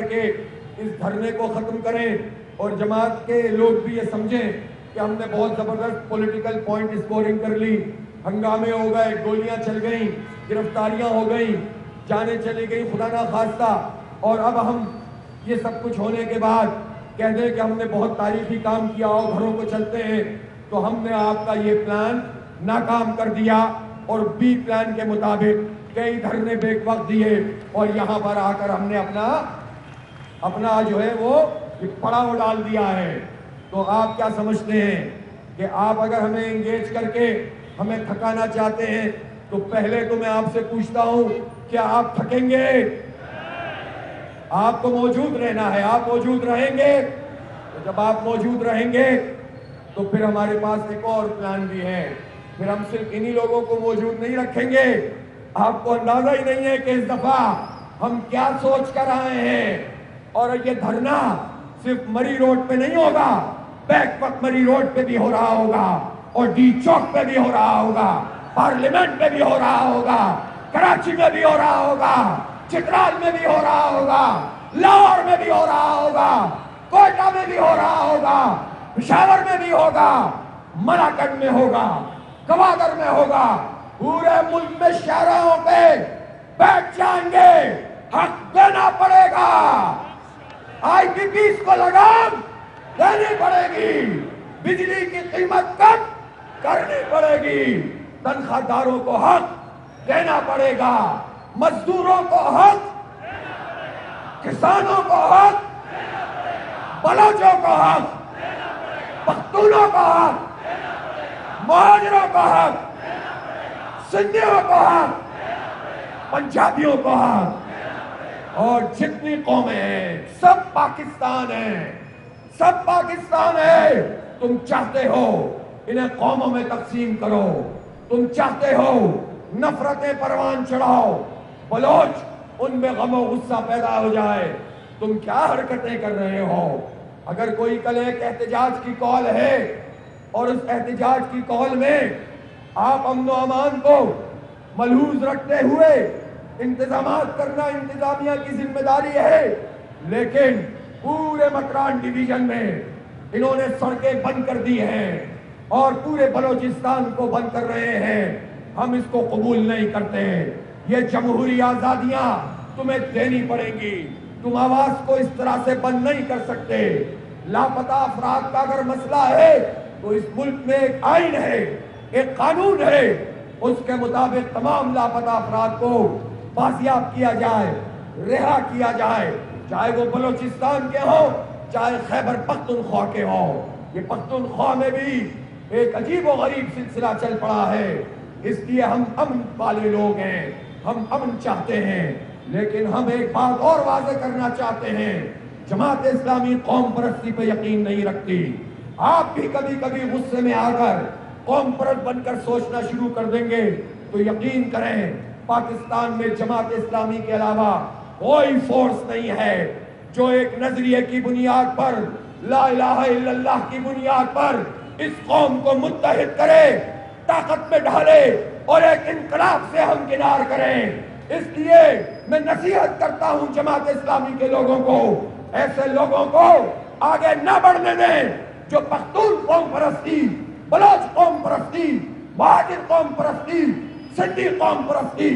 کے اس دھرنے کو ختم کریں اور جماعت کے لوگ بھی یہ سمجھیں کہ ہم نے بہت زبردست پولیٹیکل پوائنٹ اسکورنگ کر لی، ہنگامے ہو گئے، گولیاں چل گئیں، گرفتاریاں ہو گئیں، جانیں چلی گئی خدا نہ خواستہ، اور اب ہم یہ سب کچھ ہونے کے بعد کہہ دیں کہ ہم نے بہت تاریخی کام کیا اور گھروں کو چلتے ہیں، تو ہم نے آپ کا یہ پلان ناکام کر دیا اور بی پلان کے مطابق کئی دھرنے بیک وقت دیے، اور یہاں پر آ کر ہم نے اپنا جو ہے وہ پڑاؤ ڈال دیا ہے۔ تو آپ کیا سمجھتے ہیں کہ آپ اگر ہمیں انگیج کر کے ہمیں تھکانا چاہتے ہیں تو پہلے تو میں آپ سے پوچھتا ہوں کیا آپ تھکیں گے؟ آپ کو موجود رہنا ہے، آپ موجود رہیں گے، تو جب آپ موجود رہیں گے تو پھر ہمارے پاس ایک اور پلان بھی ہے، پھر ہم صرف انہی لوگوں کو موجود نہیں رکھیں گے۔ آپ کو اندازہ ہی نہیں ہے کہ اس دفعہ ہم کیا سوچ کر آئے ہیں، اور یہ دھرنا صرف مری روڈ پہ نہیں ہوگا، بیک وقت مری روڈ پہ بھی ہو رہا ہوگا، اور ڈی چوک پہ بھی ہو رہا ہوگا، پارلیمنٹ پہ بھی ہو رہا ہوگا، کراچی میں بھی ہو رہا ہوگا، چترال میں بھی ہو رہا ہوگا، لاہور میں بھی ہو رہا ہوگا، کوئٹہ میں بھی ہو رہا ہوگا، پشاور میں بھی ہوگا، ملاکنڈ میں ہوگا، گوادر میں ہوگا، پورے ملک میں شہروں پہ بیٹھ جائیں گے، حق دینا پڑے گا، آئی پی پیز کو لگام دینی پڑے گی، بجلی کی قیمت کم کرنی پڑے گی، تنخواہ داروں کو حق دینا پڑے گا، مزدوروں کو حق، کسانوں کو حق، بلوچوں کو حق، پختونوں کو حق، مہاجروں کو حق، سندھیوں کو حق، پنجابیوں کو حق، اور جتنی قومیں ہیں سب پاکستان ہیں، سب پاکستان ہے۔ تم چاہتے ہو انہیں قوموں میں تقسیم کرو، تم چاہتے ہو نفرتیں پروان چڑھاؤ، بلوچ ان میں غم و غصہ پیدا ہو جائے، تم کیا حرکتیں کر رہے ہو؟ اگر کوئی کل ایک احتجاج کی کال ہے اور اس احتجاج کی کال میں آپ امن و امان کو ملحوظ رکھتے ہوئے انتظامات کرنا انتظامیہ کی ذمہ داری ہے، لیکن پورے مکران ڈویژن میں انہوں نے سڑکیں بند کر دی ہیں اور پورے بلوچستان کو بند کر رہے ہیں، ہم اس کو قبول نہیں کرتے۔ یہ جمہوری آزادیاں تمہیں دینی پڑیں گی، تم آواز کو اس طرح سے بند نہیں کر سکتے۔ لاپتہ افراد کا اگر مسئلہ ہے تو اس ملک میں ایک آئین ہے، ایک قانون ہے، اس کے مطابق تمام لاپتہ افراد کو بازیاب کیا جائے، رہا کیا جائے، چاہے وہ بلوچستان کے ہوں چاہے خیبر پختونخوا کے ہوں۔ یہ پختونخوا میں بھی ایک عجیب و غریب سلسلہ چل پڑا ہے، اس لیے ہم امن والے لوگ ہیں، ہم امن چاہتے ہیں، لیکن ہم ایک بات اور واضح کرنا چاہتے ہیں، جماعت اسلامی قوم پرستی پہ یقین نہیں رکھتی۔ آپ بھی کبھی کبھی غصے میں آ کر قوم پرست بن کر سوچنا شروع کر دیں گے تو یقین کریں پاکستان میں جماعت اسلامی کے علاوہ کوئی فورس نہیں ہے جو ایک نظریے کی بنیاد پر، لا الہ الا اللہ کی بنیاد پر اس قوم کو متحد کرے، طاقت میں ڈھالے اور ایک انقلاب سے ہمکنار کریں۔ اس لیے میں نصیحت کرتا ہوں جماعت اسلامی کے لوگوں کو، ایسے لوگوں کو آگے نہ بڑھنے دیں جو پختون قوم پرستی، بلوچ قوم پرستی، مہاجر قوم پرستی، سندھی قوم پرستی،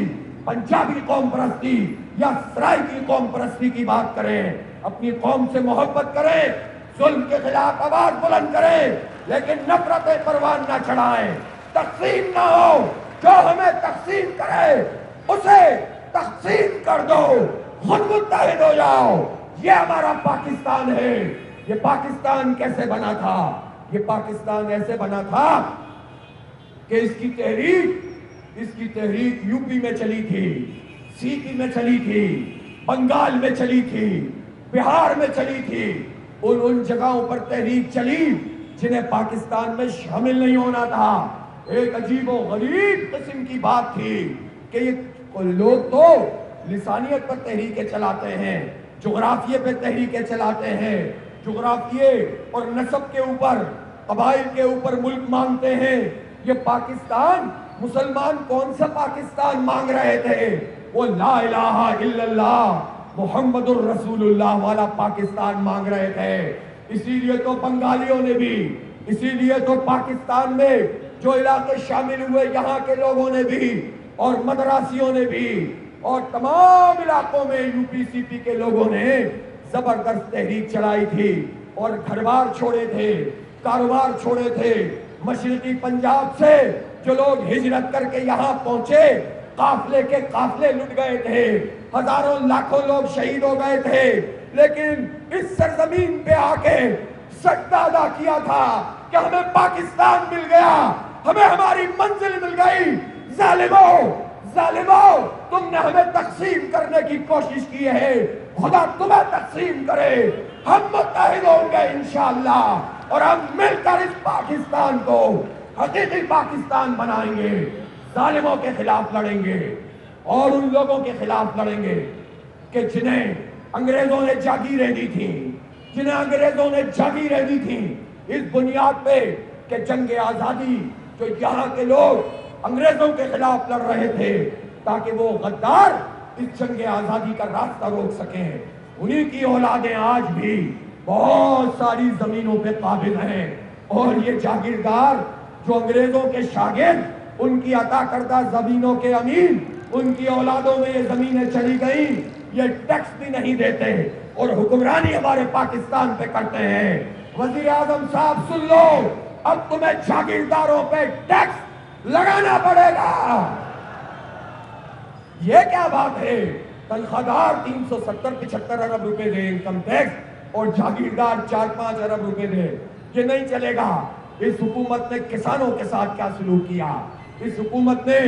پنجابی قوم پرستی یا سرائکی قوم پرستی کی بات کریں۔ اپنی قوم سے محبت کریں، ظلم کے خلاف آواز بلند کریں، لیکن نفرتیں پروان نہ چڑھائیں، تقسیم نہ ہو، جو ہمیں تقسیم کرے اسے تقسیم کر دو، خود متحد ہو جاؤ۔ یہ ہمارا پاکستان ہے۔ یہ پاکستان کیسے بنا تھا؟ یہ پاکستان ایسے بنا تھا کہ اس کی تحریک یو پی میں چلی تھی، سی پی میں چلی تھی، بنگال میں چلی تھی، بہار میں چلی تھی، ان جگہوں پر تحریک چلی جنہیں پاکستان میں شامل نہیں ہونا تھا۔ ایک عجیب و غریب قسم کی بات تھی کہ یہ لوگ تو لسانیت پر تحریکیں چلاتے ہیں، جغرافیے پہ تحریکیں چلاتے ہیں، جغرافیے اور نسب کے اوپر، قبائل کے اوپر ملک مانگتے ہیں۔ یہ پاکستان، مسلمان کون سا پاکستان مانگ رہے تھے؟ وہ لا الہ الا اللہ، محمد الرسول اللہ والا پاکستان مانگ رہے تھے. اسی لیے تو بنگالیوں نے بھی، اسی لیے تو پاکستان میں جو علاقے شامل ہوئے یہاں کے لوگوں نے بھی، اور مدراسیوں نے بھی، اور تمام علاقوں میں یو پی سی پی کے لوگوں نے زبردست تحریک چلائی تھی اور گھر بار چھوڑے تھے، کاروبار چھوڑے تھے. مشرقی پنجاب سے جو لوگ ہجرت کر کے یہاں پہنچے، قافلے کے قافلے لٹ گئے تھے، ہزاروں لاکھوں لوگ شہید ہو گئے تھے، لیکن اس سرزمین پہ آ کے سجدہ ادا کیا تھا کہ ہمیں پاکستان مل گیا، ہمیں ہماری منزل مل گئی. ظالموں تم نے ہمیں تقسیم کرنے کی کوشش کی ہے، خدا تمہیں تقسیم کرے. ہم متحد ہوں گے انشاءاللہ، اور ہم مل کر اس پاکستان کو حقیقی پاکستان بنائیں گے. ظالموں کے خلاف لڑیں گے اور ان لوگوں کے خلاف لڑیں گے کہ جنہیں انگریزوں نے جاگیریں دی تھیں، جنہیں انگریزوں نے جاگیریں دی تھیں اس بنیاد پہ کہ جنگ آزادی جو یہاں کے لوگ انگریزوں کے خلاف لڑ رہے تھے تاکہ وہ غدار اس جنگ آزادی کا راستہ روک سکیں، انہی کی اولادیں آج بھی بہت ساری زمینوں پہ قابض ہیں. اور یہ جاگیردار جو انگریزوں کے شاگرد، ان کی عطا کردہ زمینوں کے امین، ان کی اولادوں میں یہ زمینیں چلی گئیں، یہ ٹیکس بھی نہیں دیتے اور حکمرانی ہمارے پاکستان پہ کرتے ہیں. وزیر اعظم صاحب سن لو، اب تمہیں جاگیرداروں پہ ٹیکس لگانا پڑے گا. یہ کیا بات ہے؟ تنخواہ دار 370-75 ارب روپے دے انکم ٹیکس اور جاگیردار 4-5 ارب روپے دے. یہ نہیں چلے گا. اس حکومت نے کسانوں کے ساتھ کیا سلوک کیا؟ اس حکومت نے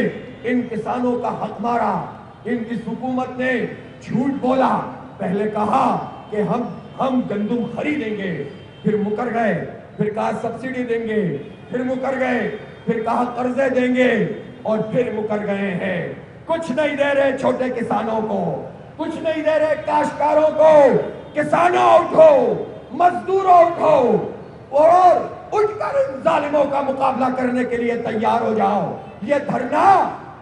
ان کسانوں کا حق مارا. اس حکومت نے جھوٹ بولا. پہلے کہا کہ ہم گندم خریدیں گے، پھر مکر گئے، پھر کہا سبسڈی دیں گے، پھر مکر گئے، پھر کہا قرضے دیں گے، اور پھر مکر گئے ہیں. کچھ نہیں دے رہے چھوٹے کسانوں کو، کچھ نہیں دے رہے کاشتکاروں کو. کسانوں اٹھو، مزدوروں اٹھو اور اٹھ کر ان ظالموں کا مقابلہ کرنے کے لیے تیار ہو جاؤ. یہ دھرنا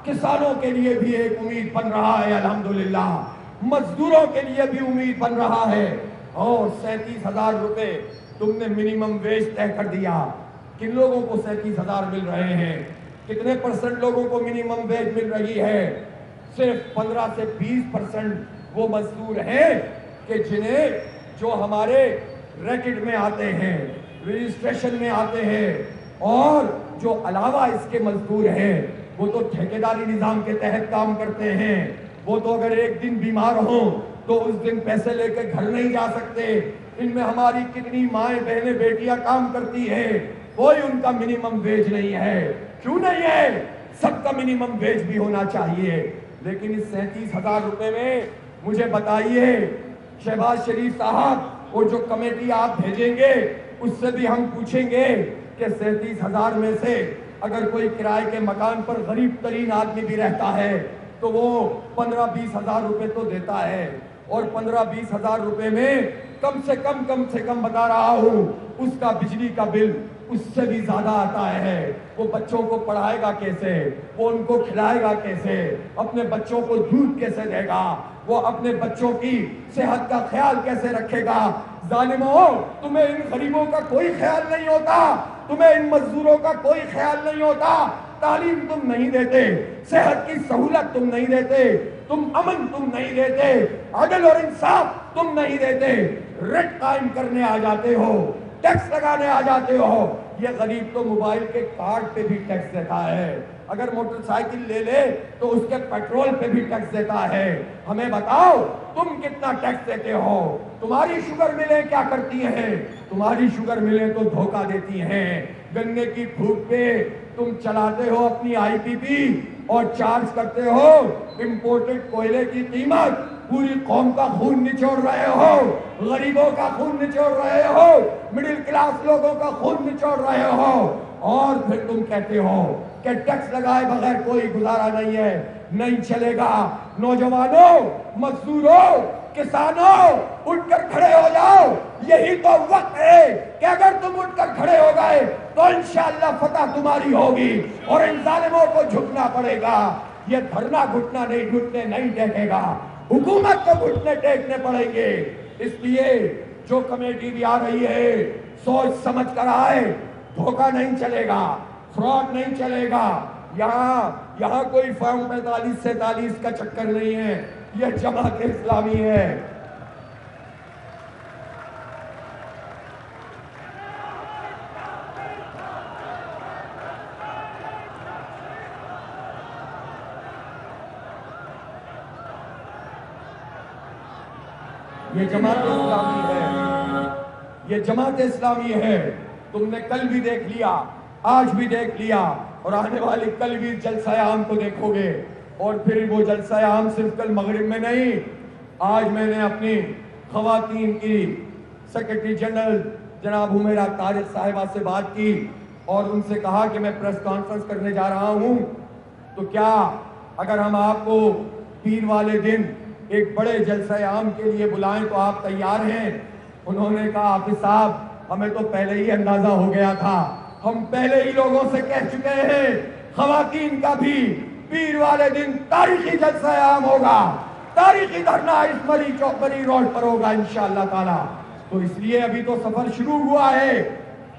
کسانوں کے لیے بھی ایک امید بن رہا ہے الحمدللہ، مزدوروں کے لیے بھی امید بن رہا ہے. اور 37,000 روپے تم نے منیمم ویج طے کر دیا. کن لوگوں کو 37,000 مل رہے ہیں؟ کتنے % لوگوں کو منیمم ویج مل رہی ہے؟ صرف 15 سے 20% وہ مزدور ہیں کہ جنہیں جو ہمارے ریکٹ میں آتے ہیں، رجسٹریشن میں آتے ہیں، اور جو علاوہ اس کے مزدور ہیں وہ تو ٹھیکیداری نظام کے تحت کام کرتے ہیں. وہ تو اگر ایک دن بیمار ہوں تو اس دن پیسے لے کے گھر نہیں جا سکتے. ان میں ہماری کتنی مائیں بہنیں بیٹیاں کام کرتی ہیں، کوئی ان کا منیمم ویج نہیں ہے. کیوں نہیں ہے؟ سب کا منیمم ویج بھی ہونا چاہیے. لیکن اس 37,000 روپے میں مجھے بتائیے شہباز شریف صاحب، اور جو کمیٹی آپ بھیجیں گے اس سے بھی ہم پوچھیں گے کہ 37,000 میں سے اگر کوئی کرائے کے مکان پر غریب ترین آدمی بھی رہتا ہے تو وہ 15-20 ہزار روپے تو دیتا ہے. اور 15-20 ہزار روپے میں کم سے کم بتا رہا ہوں اس کا بجلی کا بل اس سے بھی زیادہ آتا ہے. وہ بچوں کو پڑھائے گا کیسے؟ وہ ان کو کھلائے گا کیسے؟ اپنے بچوں کو دودھ کیسے دے گا؟ وہ اپنے بچوں کی صحت کا خیال کیسے رکھے گا؟ ظالموں، تمہیں ان غریبوں کا کوئی خیال نہیں ہوتا، تمہیں ان مزدوروں کا کوئی خیال نہیں ہوتا. تعلیم تم نہیں دیتے، صحت کی سہولت تم نہیں دیتے، تم امن تم نہیں دیتے، عدل اور انصاف تم نہیں دیتے. ریٹ قائم کرنے آ جاتے ہو، ٹیکس لگانے آ جاتے ہو. یہ غریب تو موبائل کے کارڈ پہ بھی ٹیکس دیتا ہے، اگر موٹر سائیکل لے لے تو اس کے پیٹرول پہ بھی ٹیکس دیتا ہے. ہمیں بتاؤ تم کتنا ٹیکس دیتے ہو؟ تمہاری شوگر ملیں کیا کرتی ہیں؟ تمہاری شوگر ملیں تو دھوکہ دیتی ہیں. گنے کی پھوٹ پہ تم چلاتے ہو اپنی آئی پی پی اور چارج کرتے ہو امپورٹڈ کوئلے کی قیمت. پوری قوم کا خون نچوڑ رہے ہو، غریبوں کا خون نچوڑ رہے ہو، مڈل کلاس لوگوں کا خون نچوڑ رہے ہو، اور پھر تم کہتے ہو کہ ٹیکس لگائے بغیر کوئی گزارا نہیں ہے. نہیں چلے گا. نوجوانوں، مزدوروں، کسانوں، اٹھ کر کھڑے ہو جاؤ. یہی تو وقت ہے کہ اگر تم اٹھ کر کھڑے ہو گئے تو انشاءاللہ فتح تمہاری ہوگی اور ان ظالموں کو جھکنا پڑے گا. یہ دھرنا گھٹنا نہیں، گھٹنے نہیں دیکھے گا. حکومت کو گھٹنے ٹیکنے پڑیں گے. اس لیے جو کمیٹی بھی آ رہی ہے سوچ سمجھ کر آئے. دھوکہ نہیں چلے گا, فراڈ نہیں چلے گا. یہاں کوئی فارم 45-47 کا چکر نہیں ہے. یہ جماعت اسلامی ہے. یہ جماعت اسلامی ہے. یہ جماعت اسلامی ہے. تم نے کل بھی دیکھ لیا, آج بھی دیکھ لیا, اور آنے والی کل بھی جلسہ عام کو دیکھو گے. اور پھر وہ جلسہ عام صرف کل مغرب میں نہیں, آج میں نے اپنی خواتین کی سیکرٹری جنرل جناب حمیرہ طارق صاحبہ سے بات کی اور ان سے کہا کہ میں پریس کانفرنس کرنے جا رہا ہوں, تو کیا اگر ہم آپ کو پیر والے دن ایک بڑے جلسہ عام کے لیے بلائیں تو آپ تیار ہیں؟ انہوں نے کہا حافظ صاحب ہمیں تو پہلے ہی اندازہ ہو گیا تھا, ہم پہلے ہی لوگوں سے کہہ چکے ہیں خواتین کا بھی پیر والے دن تاریخی جلسہ عام ہوگا, تاریخی دھرنا اس مری روڈ پر ہوگا انشاءاللہ تعالی. تو اس لیے ابھی تو سفر شروع ہوا ہے,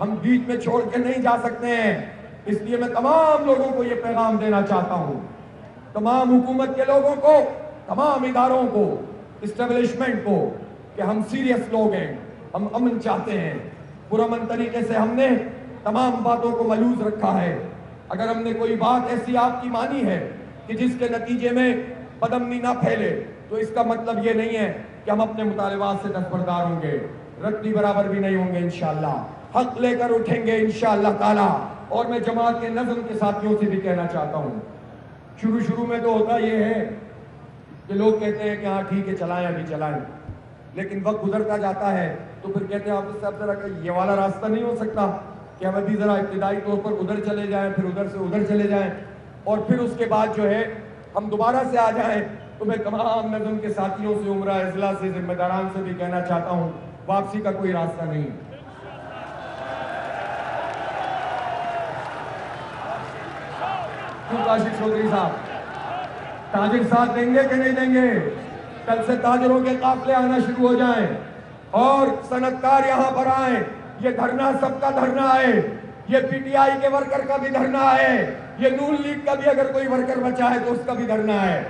ہم بیچ میں چھوڑ کے نہیں جا سکتے ہیں. اس لیے میں تمام لوگوں کو یہ پیغام دینا چاہتا ہوں, تمام حکومت کے لوگوں کو, تمام اداروں کو, اسٹیبلشمنٹ کو, کہ ہم سیریس لوگ ہیں, ہم امن چاہتے ہیں. پرامن طریقے سے ہم نے تمام باتوں کو ملحوظ رکھا ہے. اگر ہم نے کوئی بات ایسی آپ کی مانی ہے کہ جس کے نتیجے میں بدامنی نہ پھیلے, تو اس کا مطلب یہ نہیں ہے کہ ہم اپنے مطالبات سے دستبردار ہوں گے, رتی برابر بھی نہیں ہوں گے. انشاءاللہ حق لے کر اٹھیں گے انشاءاللہ تعالی. اور میں جماعت کے نظم کے ساتھیوں سے بھی کہنا چاہتا ہوں, شروع میں تو ہوتا یہ ہے کہ لوگ کہتے ہیں کہ ہاں ٹھیک ہے چلائیں, ابھی چلائیں, لیکن وقت گزرتا جاتا ہے تو پھر کہتے ہیں حافظ صاحب ذرا کہ یہ والا راستہ نہیں ہو سکتا کہ ہم ابھی ذرا ابتدائی طور پر ادھر چلے جائیں, پھر ادھر سے ادھر چلے جائیں, اور پھر اس کے بعد جو ہے ہم دوبارہ سے آ جائیں. تو میں تمام نظم کے ساتھیوں سے, عمرہ اضلاع سے, ذمہ داران سے بھی کہنا چاہتا ہوں واپسی کا کوئی راستہ نہیں. کاشف چودھری صاحب تاجر ساتھ دیں گے کہ نہیں دیں گے؟ کل سے تاجروں کے قافلے آنا شروع ہو جائیں اور صنعت کار یہاں پر آئیں. یہ دھرنا سب کا دھرنا ہے, یہ پی ٹی آئی کے ورکر کا بھی دھرنا ہے, یہ نون لیگ کا بھی اگر کوئی ورکر بچا ہے تو اس کا بھی دھرنا ہے,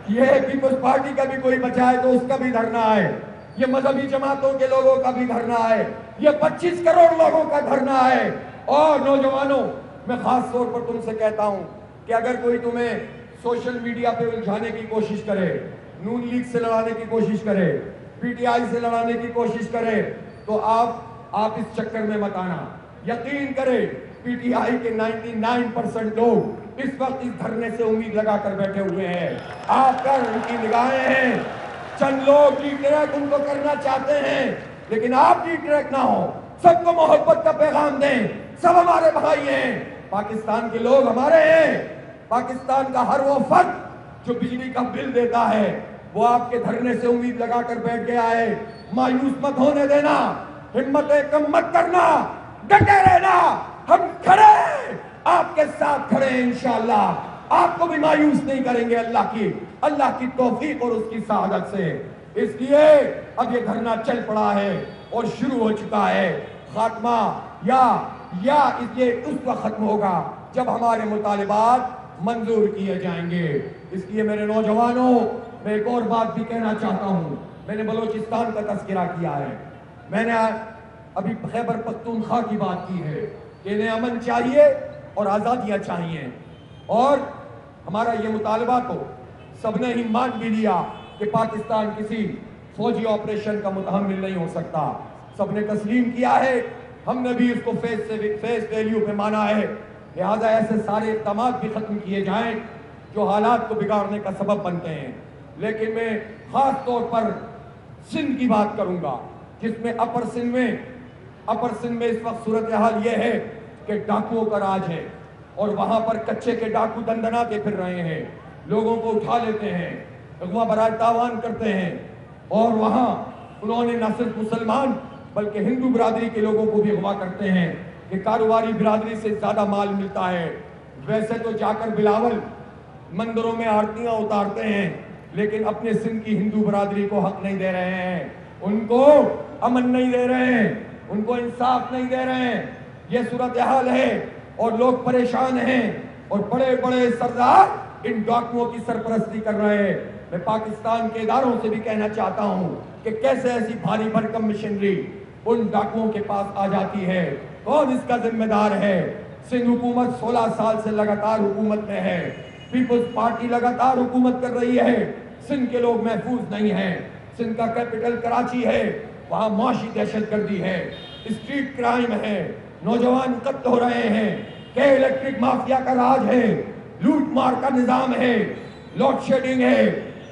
یہ پیپلز پارٹی کا بھی کوئی بچا ہے تو اس کا بھی دھرنا ہے, یہ مذہبی جماعتوں کے لوگوں کا بھی دھرنا ہے, یہ 25 کروڑ لوگوں کا دھرنا ہے. اور نوجوانوں, میں خاص طور پر تم سے کہتا ہوں کہ اگر کوئی تمہیں سوشل میڈیا پہ الجھانے کی کوشش کرے, نون لیگ سے لڑانے کی کوشش کرے, پی ٹی آئی سے لڑانے کی کوشش کرے, تو آپ اس چکر میں مت آنا. یقین کرے پی ٹی آئی کے 99% لوگ اس وقت اس دھرنے سے امید لگا کر بیٹھے ہوئے ہیں. آپ پر ان کی نگاہیں ہیں. چند لوگ ڈی ٹریک ان کو کرنا چاہتے ہیں, لیکن آپ ڈی ٹریک نہ ہو. سب کو محبت کا پیغام دیں, سب ہمارے بھائی ہیں, پاکستان کے لوگ ہمارے ہیں. پاکستان کا ہر وہ فرد جو بجلی کا بل دیتا ہے وہ آپ کے دھرنے سے امید لگا کر بیٹھ گیا ہے. مایوس مت ہونے دینا, ہمتیں کم مت کرنا, ڈٹے رہنا. ہم کھڑے ہیں, آپ کے ساتھ کھڑے ہیں انشاءاللہ. آپ کو بھی مایوس نہیں کریں گے اللہ کی توفیق اور اس کی سعادت سے. اس لیے اب یہ دھرنا چل پڑا ہے اور شروع ہو چکا ہے. خاتمہ یا اس وقت ختم ہوگا جب ہمارے مطالبات منظور کیے جائیں گے. اس لیے میرے نوجوانوں, میں ایک اور بات بھی کہنا چاہتا ہوں. میں نے بلوچستان کا تذکرہ کیا ہے, میں نے ابھی خیبر پختونخوا کی بات کی ہے کہ انہیں امن چاہیے اور آزادیاں چاہیے. اور ہمارا یہ مطالبہ تو سب نے ہی مان بھی لیا کہ پاکستان کسی فوجی آپریشن کا متحمل نہیں ہو سکتا. سب نے تسلیم کیا ہے, ہم نے بھی اس کو فیس ویلیو پہ مانا ہے. لہذا ایسے سارے اقدامات بھی ختم کیے جائیں جو حالات کو بگاڑنے کا سبب بنتے ہیں. لیکن میں خاص طور پر سندھ کی بات کروں گا, جس میں اپر سندھ میں اس وقت صورتحال یہ ہے کہ ڈاکوؤں کا راج ہے, اور وہاں پر کچے کے ڈاکو دندناتے پھر رہے ہیں, لوگوں کو اٹھا لیتے ہیں, اغوا برائے تاوان کرتے ہیں, اور وہاں انہوں نے نہ صرف مسلمان بلکہ ہندو برادری کے لوگوں کو بھی اغوا کرتے ہیں کہ کاروباری برادری سے زیادہ مال ملتا ہے. ویسے تو جا کر بلاول مندروں میں آرتیاں اتارتے ہیں, لیکن اپنے سندھ کی ہندو برادری کو حق نہیں دے رہے ہیں، ان کو امن نہیں دے رہے ہیں، ان کو انصاف نہیں دے رہے ہیں۔ یہ صورتحال ہے اور لوگ پریشان ہیں اور بڑے بڑے سردار ان ڈاکوؤں کی سرپرستی کر رہے ہیں۔ میں پاکستان کے اداروں سے بھی کہنا چاہتا ہوں کہ کیسے ایسی بھاری بھرکم مشینری ان ڈاکوؤں کے پاس آ جاتی ہے، کون اس کا ذمہ دار ہے؟ سندھ حکومت 16 سال سے لگاتار حکومت میں ہے، پیپلز پارٹی لگاتار حکومت کر رہی ہے، سندھ کے لوگ محفوظ نہیں ہیں۔ سندھ کا کیپٹل کراچی ہے، وہاں معاشی دہشت گردی ہے، اسٹریٹ کرائم ہے، نوجوان قتل ہو رہے ہیں، کہ الیکٹرک مافیا کا راج ہے، لوٹ مار کا نظام ہے، لوڈ شیڈنگ ہے،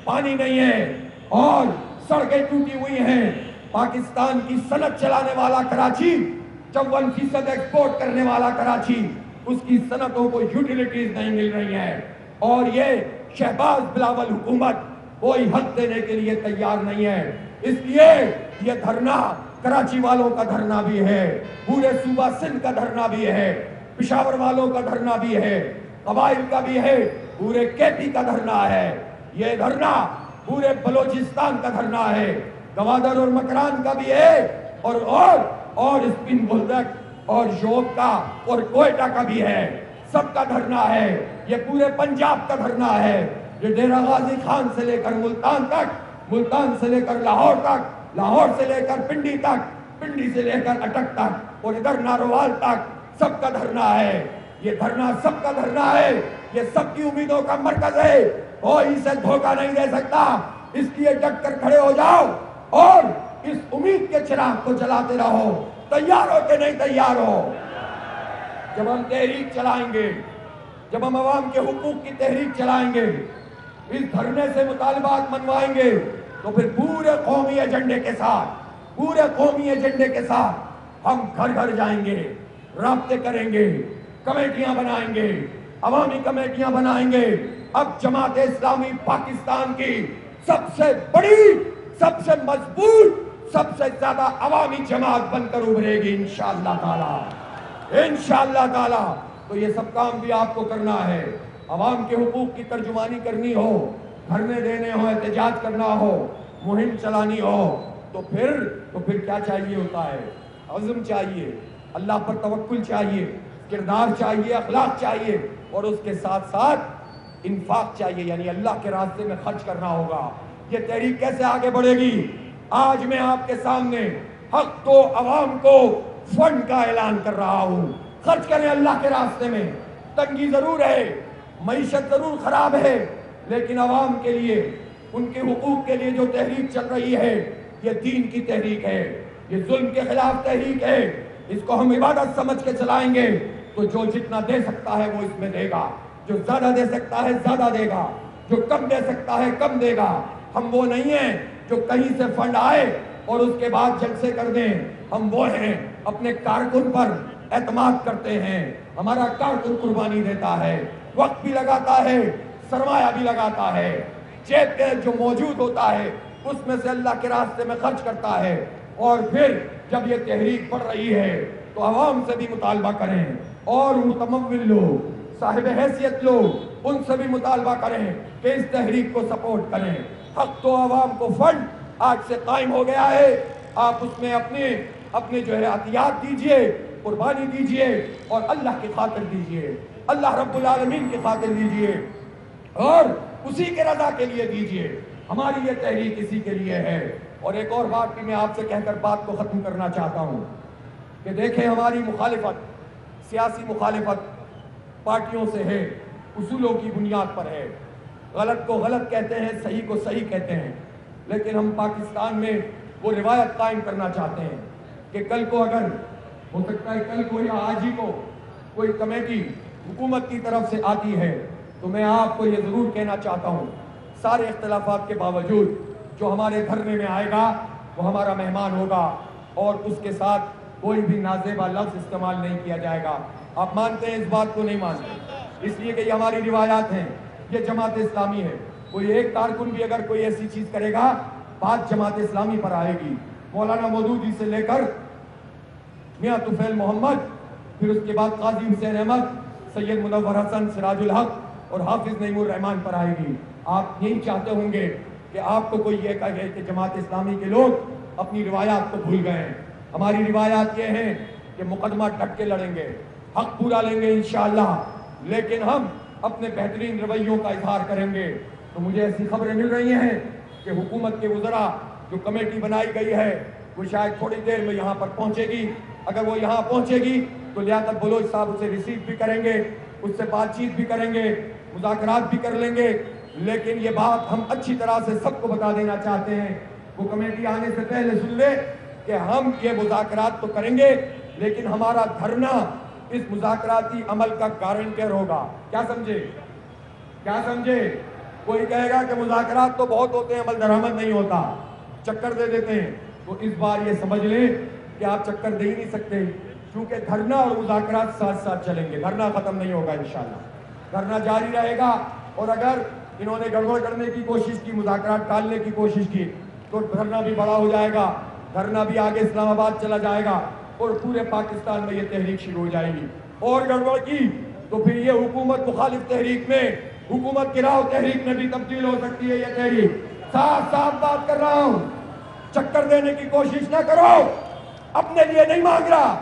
پانی نہیں ہے اور سڑکیں ٹوٹی ہوئی ہیں۔ پاکستان کی صنعت چلانے والا کراچی، 54% ایکسپورٹ کرنے والا کراچی، اس کی صنعتوں کو یوٹیلیٹیز نہیں مل رہی ہیں، اور یہ شہباز بلاول حکومت کوئی حق دینے کے لیے تیار نہیں ہے۔ اس لیے یہ دھرنا کراچی والوں کا دھرنا بھی ہے، پورے صوبہ سندھ کا دھرنا بھی ہے، پشاور والوں کا دھرنا بھی ہے، قبائل کا بھی ہے، پورے کے پی کا دھرنا ہے، یہ دھرنا پورے بلوچستان کا دھرنا ہے، گوادر اور مکران کا بھی ہے، اور اسپن بلدک اور یوب کا اور کوئٹہ کا بھی ہے، سب کا دھرنا ہے۔ یہ پورے پنجاب کا دھرنا ہے، یہ ڈیرہ غازی خان سے لے کر ملتان تک، ملتان سے لے کر لاہور تک، لاہور سے لے کر پنڈی تک، پنڈی سے لے کر اٹک تک، اور ادھر ناروال تک، سب کا دھرنا ہے۔ یہ دھرنا سب کا دھرنا ہے، یہ سب کی امیدوں کا مرکز ہے، کوئی اسے دھوکہ نہیں دے سکتا۔ اس لیے ڈٹ کر کھڑے ہو جاؤ اور اس امید کے چراغ کو جلاتے رہو۔ تیار ہو کہ نہیں تیار ہو؟ جب ہم تحریک چلائیں گے، جب ہم عوام کے حقوق کی تحریک چلائیں گے، اس دھرنے سے مطالبات منوائیں گے، تو پھر پورے قومی ایجنڈے کے ساتھ، پورے قومی ایجنڈے کے ساتھ ہم گھر گھر جائیں گے، رابطے کریں گے، کمیٹیاں بنائیں گے، عوامی کمیٹیاں بنائیں گے۔ اب جماعت اسلامی پاکستان کی سب سے بڑی، سب سے مضبوط، سب سے زیادہ عوامی جماعت بن کر ابھرے گی انشاءاللہ تعالی، انشاءاللہ تعالی۔ تو یہ سب کام بھی آپ کو کرنا ہے، عوام کے حقوق کی ترجمانی کرنی ہو، دھرنے دینے ہو، احتجاج کرنا ہو، مہم چلانی ہو، تو پھر کیا چاہیے ہوتا ہے؟ عزم چاہیے، اللہ پر توکل چاہیے، کردار چاہیے، اخلاق چاہیے، اور اس کے ساتھ ساتھ انفاق چاہیے، یعنی اللہ کے راستے میں خرچ کرنا ہوگا۔ یہ تحریک کیسے آگے بڑھے گی؟ آج میں آپ کے سامنے حق تو عوام کو فنڈ کا اعلان کر رہا ہوں، خرچ کریں اللہ کے راستے میں۔ تنگی ضرور ہے، معیشت ضرور خراب ہے، لیکن عوام کے لیے، ان کے حقوق کے لیے جو تحریک چل رہی ہے، یہ دین کی تحریک ہے، یہ ظلم کے خلاف تحریک ہے۔ اس کو ہم عبادت سمجھ کے چلائیں گے تو جو جتنا دے سکتا ہے وہ اس میں دے گا، جو زیادہ دے سکتا ہے زیادہ دے گا، جو کم دے سکتا ہے کم دے گا۔ ہم وہ نہیں ہیں جو کہیں سے فنڈ آئے اور اس کے بعد جلسے کر دیں، ہم وہ ہیں اپنے کارکن پر اعتماد کرتے ہیں، ہمارا کارکن قربانی دیتا ہے، وقت بھی لگاتا ہے، سرمایہ بھی لگاتا ہے، جیب کے جو موجود ہوتا ہے اس میں سے اللہ کے راستے میں خرچ کرتا ہے۔ اور پھر جب یہ تحریک پڑ رہی ہے تو عوام سے بھی مطالبہ کریں، اور متمول لوگ، صاحب حیثیت لوگ، ان سے بھی مطالبہ کریں کہ اس تحریک کو سپورٹ کریں۔ حق تو عوام کو فنڈ آج سے قائم ہو گیا ہے، آپ اس میں اپنے جو ہے عطیات دیجئے، قربانی دیجئے، اور اللہ کی خاطر دیجئے، اللہ رب العالمین کی خاطر دیجئے، اور اسی کے رضا کے لیے دیجئے۔ ہماری یہ تحریک اسی کے لیے ہے۔ اور ایک اور بات بھی میں آپ سے کہہ کر بات کو ختم کرنا چاہتا ہوں کہ دیکھیں، ہماری مخالفت، سیاسی مخالفت پارٹیوں سے ہے، اصولوں کی بنیاد پر ہے۔ غلط کو غلط کہتے ہیں، صحیح کو صحیح کہتے ہیں، لیکن ہم پاکستان میں وہ روایت قائم کرنا چاہتے ہیں کہ کل کو، اگر ہو سکتا ہے کل کو یا آج ہی کو کوئی کمیٹی حکومت کی طرف سے آتی ہے، تو میں آپ کو یہ ضرور کہنا چاہتا ہوں، سارے اختلافات کے باوجود جو ہمارے دھرنے میں آئے گا وہ ہمارا مہمان ہوگا، اور اس کے ساتھ کوئی بھی نازیبا لفظ استعمال نہیں کیا جائے گا۔ آپ مانتے ہیں اس بات کو؟ نہیں مانتے؟ اس لیے کہ یہ ہماری روایات ہیں، یہ جماعت اسلامی ہے۔ کوئی ایک کارکن بھی اگر کوئی ایسی چیز کرے گا، بات جماعت اسلامی پر آئے گی۔ مولانا مودودی سے لے کر میاں طفیل محمد، پھر اس کے بعد قاضی حسین احمد، سید منور حسن، سراج الحق اور حافظ نعیم الرحمان پر آئے گی۔ آپ یہی چاہتے ہوں گے کہ آپ کو کوئی یہ کہے کہ جماعت اسلامی کے لوگ اپنی روایات کو بھول گئے ہیں. ہماری روایات یہ ہیں کہ مقدمہ ڈٹ کے لڑیں گے, حق پورا لیں گے انشاءاللہ, لیکن ہم اپنے بہترین رویوں کا اظہار کریں گے. تو مجھے ایسی خبریں مل رہی ہیں کہ حکومت کے وزراء جو کمیٹی بنائی گئی ہے وہ شاید تھوڑی دیر میں یہاں پر پہنچے گی. اگر وہ یہاں پہنچے گی تو لیاقت بلوچ صاحب اسے ریسیو بھی کریں گے, اس سے بات چیت بھی کریں گے, مذاکرات بھی کر لیں گے. لیکن یہ بات ہم اچھی طرح سے سب کو بتا دینا چاہتے ہیں, وہ کمیٹی آنے سے پہلے سن لے کہ ہم یہ مذاکرات تو کریں گے لیکن ہمارا دھرنا اس مذاکراتی عمل کا گارنٹر ہوگا. کیا سمجھے؟ کیا سمجھے؟ کوئی کہے گا کہ مذاکرات تو بہت ہوتے ہیں, عمل درآمد نہیں ہوتا, چکر دے دیتے ہیں. تو اس بار یہ سمجھ لیں کہ آپ چکر دے ہی نہیں سکتے, کیونکہ دھرنا اور مذاکرات ساتھ ساتھ چلیں گے. دھرنا ختم نہیں ہوگا انشاءاللہ, دھرنا جاری رہے گا. اور اگر انہوں نے گڑبڑ کرنے کی کوشش کی, مذاکرات ٹالنے کی کوشش کی, تو دھرنا بھی بڑا ہو جائے گا, دھرنا بھی آگے اسلام آباد چلا جائے گا اور پورے پاکستان میں یہ تحریک شروع ہو جائے گی. اور گڑبڑ کی تو پھر یہ حکومت مخالف تحریک میں, حکومت گراؤ تحریک میں بھی تبدیل ہو سکتی ہے. یہ تحریک صاف صاف بات کر رہا ہوں, چکر دینے کی کوشش نہ کرو. اپنے لیے نہیں مانگ رہا,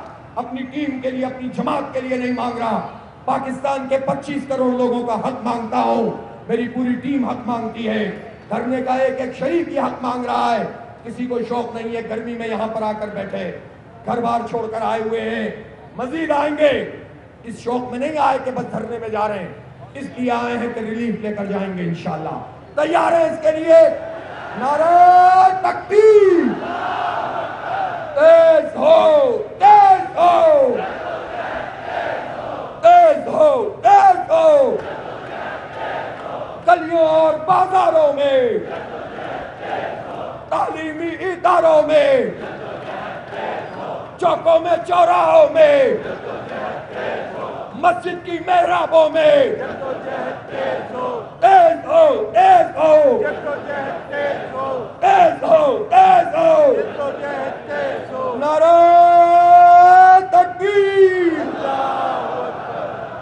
اپنی ٹیم کے لیے, اپنی جماعت کے لیے نہیں مانگ رہا, پاکستان کے 25 کروڑ لوگوں کا حق مانگتا ہوں. میری پوری ٹیم حق مانگتی ہے. دھرنے کا ایک ایک شریک یہ حق مانگ رہا ہے. کسی کو شوق نہیں ہے گرمی میں یہاں پر آ کر بیٹھے, گھر بار چھوڑ کر آئے ہوئے ہیں, مزید آئیں گے. اس شوق میں نہیں آئے کہ بس دھرنے میں جا رہے ہیں, اس لیے آئے ہیں کہ ریلیف لے کر جائیں گے انشاءاللہ. تیار ہیں اس کے لیے؟ نعرہ تکبیر, تیز ہو, تیز ہو, تیز ہو, تیز ہو. گلیوں اور بازاروں میں, تعلیمی اداروں میں, چوکوں میں, چوراہوں میں, مسجد کی محرابوں میں, تیز ہو, تیز ہو, تیز ہو, تیز ہو. نعرہ تکبیر.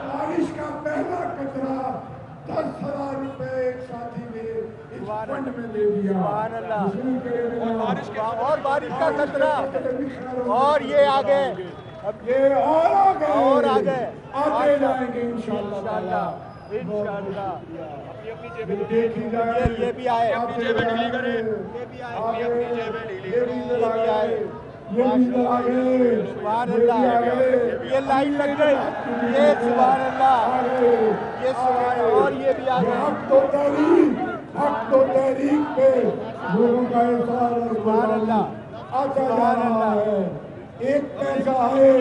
بارش کا پہلا قطرہ 10,000 روپے ایک ساتھی نے اس فنڈ میں دے دیا. اور بارش کا قطرہ, اور یہ آگے, اب یہ اور آگے آتے جائیں گے انشاءاللہ. دیکھی جائے, یہ بھی آئے, اپنی جیبیں ڈھیلی کریں, یہ بھی آئے, یہ بھی ادھر آئے, یہ بھی ادھر آگے, سبحان اللہ. یہ لائن لگ گئی, یہ سبحان اللہ, یہ سبحان, اور یہ بھی آگے. حق تو تحریک, حق تو تحریک پہ لوگوں کا احساس اور قربانی آتا جا رہا ہے. ایک پیسہ ہے,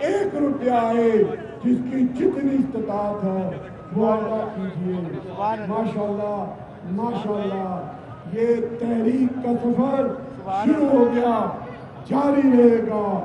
1 روپیہ ہے, جس کی جتنی استطاعت ہے وہ ادا کیجیے. ماشاءاللہ, ماشاءاللہ. یہ تحریک کا سفر شروع ہو گیا, جاری رہے گا.